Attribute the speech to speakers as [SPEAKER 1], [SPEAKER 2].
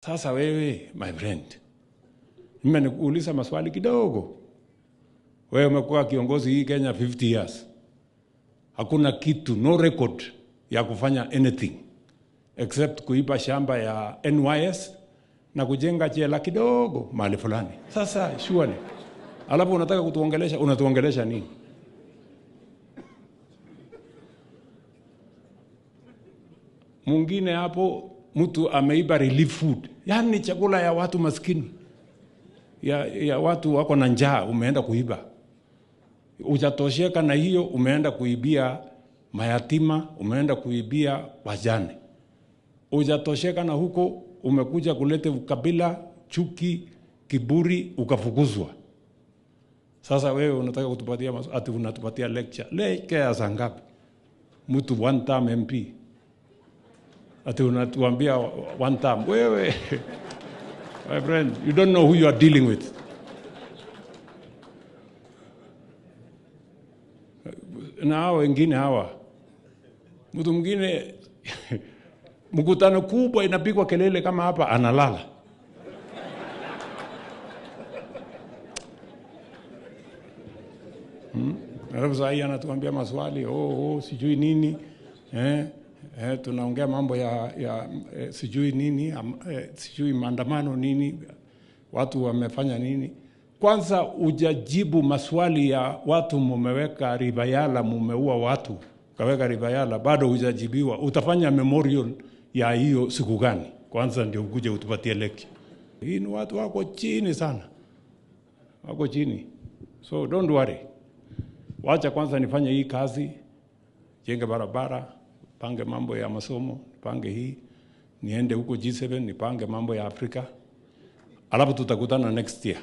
[SPEAKER 1] Sasa wewe my friend, mimi nikuuliza maswali kidogo. Wewe umekuwa kiongozi hii Kenya 50 years. Hakuna kitu, no record ya kufanya anything except kuiba shamba ya NYS na kujenga jela kidogo mahali fulani. Sasa surely alafu unataka kutuongelesha, unatuongelesha nini? Mwingine hapo mtu ameiba relief food, yani chakula ya watu maskini, ya watu wako na njaa, umeenda kuiba. Hujatosheka na hiyo, umeenda kuibia mayatima, umeenda kuibia wajane. Hujatosheka na huko, umekuja kulete ukabila, chuki, kiburi, ukafukuzwa. Sasa wewe unataka kutupatia ati unatupatia lecture ya saa ngapi? Mtu one term MP ati unatuambia one term. Wewe my friend, you don't know who you are dealing with. Na hao wengine hawa, mtu mwingine mkutano kubwa inapigwa kelele kama hapa, analala. Alafu sasa anatuambia maswali, sijui nini, tunaongea mambo ya sijui nini, sijui maandamano nini, watu wamefanya nini. Kwanza ujajibu maswali ya watu, mumeweka Ribayala, mumeua watu, kaweka Ribayala, bado hujajibiwa. Utafanya memorial ya hiyo siku gani? Kwanza ndio ukuje utupatie lecture. Hii ni watu wako chini sana, wako chini. So don't worry. Wacha kwanza nifanye hii kazi, jenge barabara, pange mambo ya masomo, pange hii, niende huko G7, nipange mambo ya Afrika. Alafu tutakutana next year.